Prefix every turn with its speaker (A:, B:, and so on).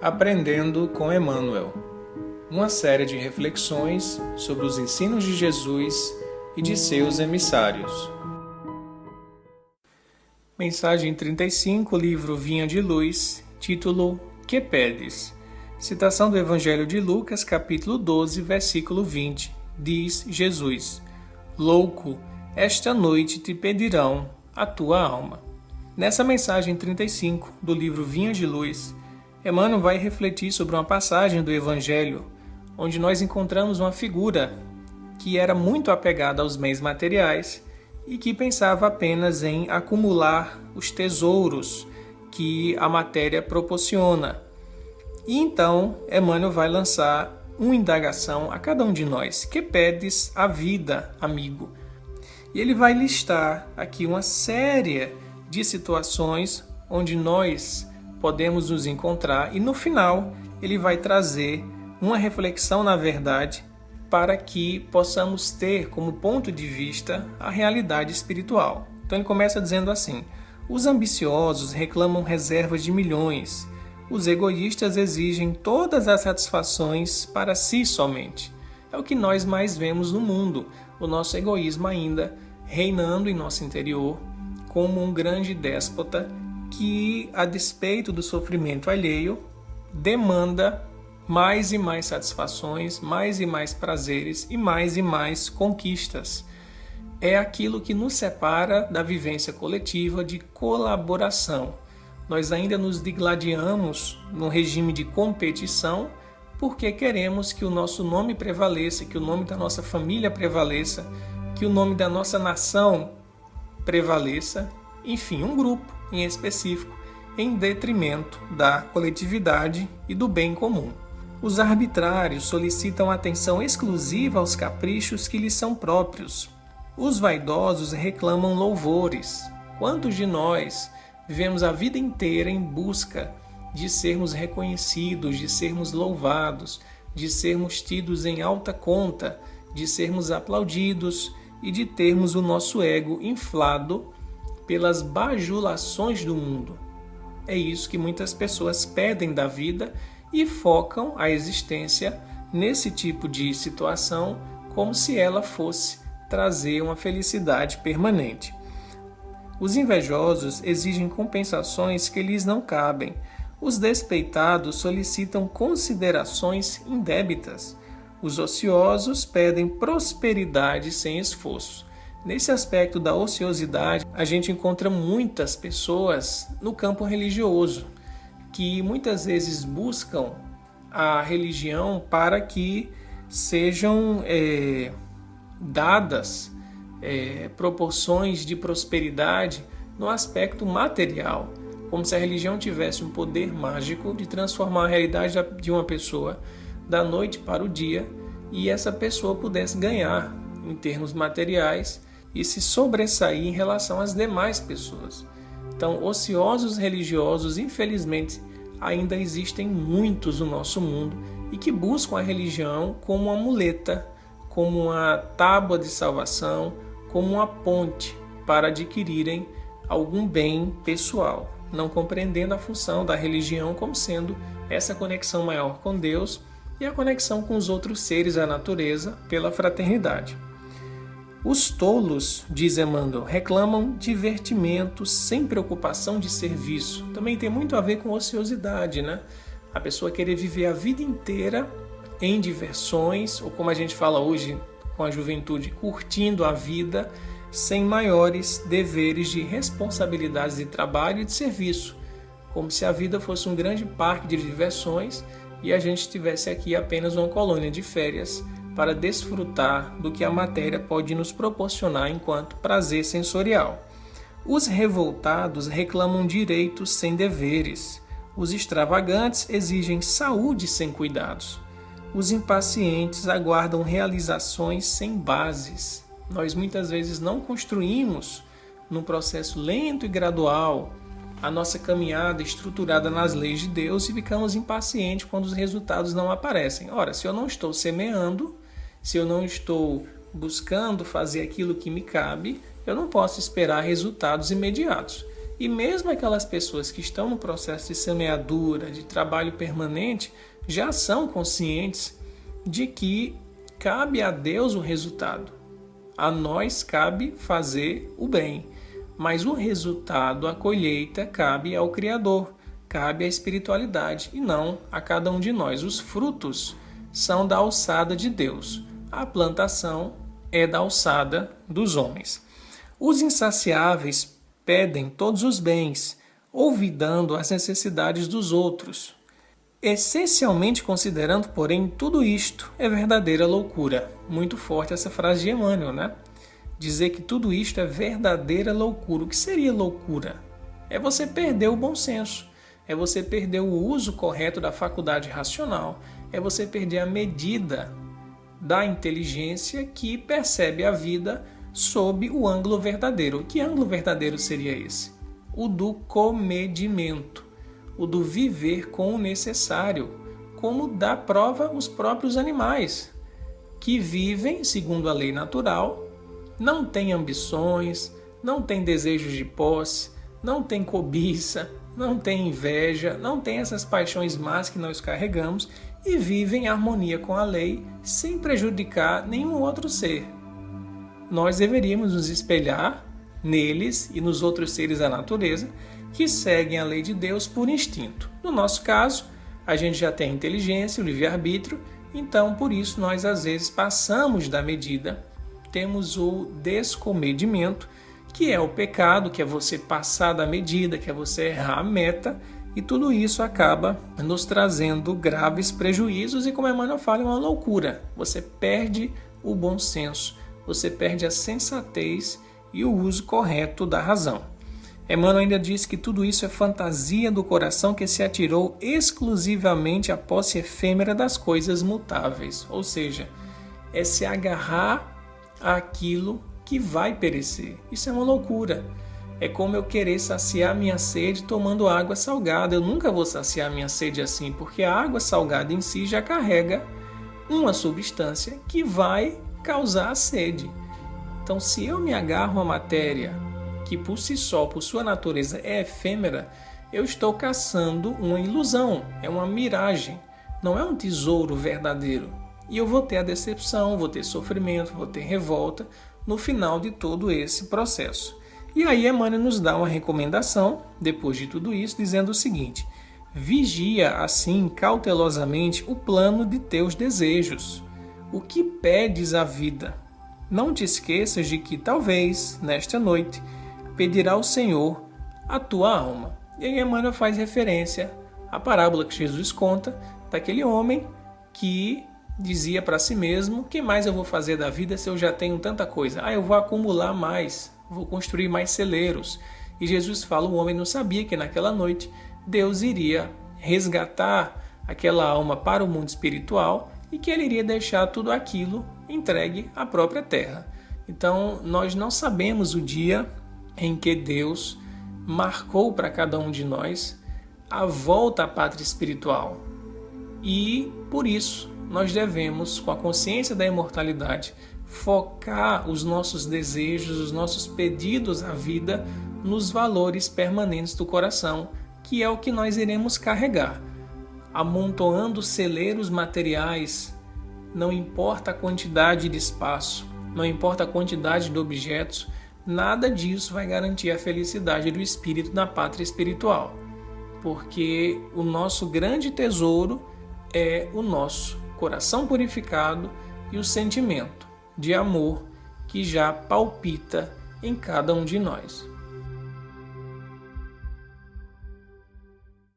A: Aprendendo com Emmanuel, uma série de reflexões sobre os ensinos de Jesus e de seus emissários. Mensagem 35, livro Vinha de Luz, título Que Pedes? Citação do Evangelho de Lucas, capítulo 12, versículo 20. Diz Jesus: Louco, esta noite te pedirão a tua alma. Nessa mensagem 35 do livro Vinha de Luz, Emmanuel vai refletir sobre uma passagem do Evangelho onde nós encontramos uma figura que era muito apegada aos bens materiais e que pensava apenas em acumular os tesouros que a matéria proporciona. E então Emmanuel vai lançar uma indagação a cada um de nós: que pedes a vida, amigo? E ele vai listar aqui uma série de situações onde nós podemos nos encontrar, e no final ele vai trazer uma reflexão, na verdade, para que possamos ter como ponto de vista a realidade espiritual. Então ele começa dizendo assim: os ambiciosos reclamam reservas de milhões, os egoístas exigem todas as satisfações para si somente. É o que nós mais vemos no mundo, o nosso egoísmo ainda reinando em nosso interior como um grande déspota que, a despeito do sofrimento alheio, demanda mais e mais satisfações, mais e mais prazeres e mais conquistas. É aquilo que nos separa da vivência coletiva de colaboração. Nós ainda nos digladiamos no regime de competição porque queremos que o nosso nome prevaleça, que o nome da nossa família prevaleça, que o nome da nossa nação prevaleça, enfim, um grupo em específico, em detrimento da coletividade e do bem comum. Os arbitrários solicitam atenção exclusiva aos caprichos que lhes são próprios. Os vaidosos reclamam louvores. Quantos de nós vivemos a vida inteira em busca de sermos reconhecidos, de sermos louvados, de sermos tidos em alta conta, de sermos aplaudidos e de termos o nosso ego inflado pelas bajulações do mundo? É isso que muitas pessoas pedem da vida e focam a existência nesse tipo de situação como se ela fosse trazer uma felicidade permanente. Os invejosos exigem compensações que lhes não cabem. Os despeitados solicitam considerações indébitas. Os ociosos pedem prosperidade sem esforço. Nesse aspecto da ociosidade, a gente encontra muitas pessoas no campo religioso, que muitas vezes buscam a religião para que sejam dadas proporções de prosperidade no aspecto material, como se a religião tivesse um poder mágico de transformar a realidade de uma pessoa da noite para o dia e essa pessoa pudesse ganhar em termos materiais e se sobressair em relação às demais pessoas. Então, ociosos religiosos, infelizmente, ainda existem muitos no nosso mundo e que buscam a religião como uma muleta, como uma tábua de salvação, como uma ponte para adquirirem algum bem pessoal, não compreendendo a função da religião como sendo essa conexão maior com Deus e a conexão com os outros seres da natureza pela fraternidade. Os tolos, diz Emmanuel, reclamam divertimento sem preocupação de serviço. Também tem muito a ver com ociosidade, né? A pessoa querer viver a vida inteira em diversões, ou como a gente fala hoje com a juventude, curtindo a vida sem maiores deveres de responsabilidades de trabalho e de serviço. Como se a vida fosse um grande parque de diversões e a gente tivesse aqui apenas uma colônia de férias para desfrutar do que a matéria pode nos proporcionar enquanto prazer sensorial. Os revoltados reclamam direitos sem deveres. Os extravagantes exigem saúde sem cuidados. Os impacientes aguardam realizações sem bases. Nós muitas vezes não construímos, num processo lento e gradual, a nossa caminhada estruturada nas leis de Deus e ficamos impacientes quando os resultados não aparecem. Ora, se eu não estou semeando, se eu não estou buscando fazer aquilo que me cabe, eu não posso esperar resultados imediatos. E mesmo aquelas pessoas que estão no processo de semeadura, de trabalho permanente, já são conscientes de que cabe a Deus o resultado. A nós cabe fazer o bem, mas o resultado, a colheita, cabe ao Criador, cabe à espiritualidade e não a cada um de nós. Os frutos são da alçada de Deus, a plantação é da alçada dos homens. Os insaciáveis pedem todos os bens, olvidando as necessidades dos outros. Essencialmente considerando, porém, tudo isto é verdadeira loucura. Muito forte essa frase de Emmanuel, né? Dizer que tudo isto é verdadeira loucura. O que seria loucura? É você perder o bom senso, é você perder o uso correto da faculdade racional, é você perder a medida da inteligência que percebe a vida sob o ângulo verdadeiro. Que ângulo verdadeiro seria esse? O do comedimento, o do viver com o necessário, como dá prova os próprios animais, que vivem segundo a lei natural, não têm ambições, não têm desejos de posse, não têm cobiça, não têm inveja, não têm essas paixões más que nós carregamos e vivem em harmonia com a lei sem prejudicar nenhum outro ser. Nós deveríamos nos espelhar neles e nos outros seres da natureza que seguem a lei de Deus por instinto. No nosso caso, a gente já tem a inteligência, o livre-arbítrio, então por isso nós às vezes passamos da medida, temos o descomedimento, que é o pecado, que é você passar da medida, que é você errar a meta, e tudo isso acaba nos trazendo graves prejuízos e, como Emmanuel fala, é uma loucura. Você perde o bom senso, você perde a sensatez e o uso correto da razão. Emmanuel ainda diz que tudo isso é fantasia do coração que se atirou exclusivamente à posse efêmera das coisas mutáveis, ou seja, é se agarrar àquilo que vai perecer. Isso é uma loucura. É como eu querer saciar minha sede tomando água salgada. Eu nunca vou saciar minha sede assim, porque a água salgada em si já carrega uma substância que vai causar a sede. Então, se eu me agarro à matéria, que por si só, por sua natureza, é efêmera, eu estou caçando uma ilusão, é uma miragem, não é um tesouro verdadeiro. E eu vou ter a decepção, vou ter sofrimento, vou ter revolta no final de todo esse processo. E aí Emmanuel nos dá uma recomendação, depois de tudo isso, dizendo o seguinte: vigia assim cautelosamente o plano de teus desejos, o que pedes à vida. Não te esqueças de que talvez, nesta noite, pedirá ao Senhor a tua alma. E aí Emmanuel faz referência à parábola que Jesus conta daquele homem que dizia para si mesmo: o que mais eu vou fazer da vida se eu já tenho tanta coisa? Eu vou acumular mais, vou construir mais celeiros. E Jesus fala, o homem não sabia que naquela noite Deus iria resgatar aquela alma para o mundo espiritual e que ele iria deixar tudo aquilo entregue à própria terra. Então, nós não sabemos o dia em que Deus marcou para cada um de nós a volta à pátria espiritual. E, por isso, nós devemos, com a consciência da imortalidade, focar os nossos desejos, os nossos pedidos à vida nos valores permanentes do coração, que é o que nós iremos carregar. Amontoando celeiros materiais, não importa a quantidade de espaço, não importa a quantidade de objetos, nada disso vai garantir a felicidade do espírito na pátria espiritual, porque o nosso grande tesouro é o nosso coração purificado e o sentimento de amor que já palpita em cada um de nós.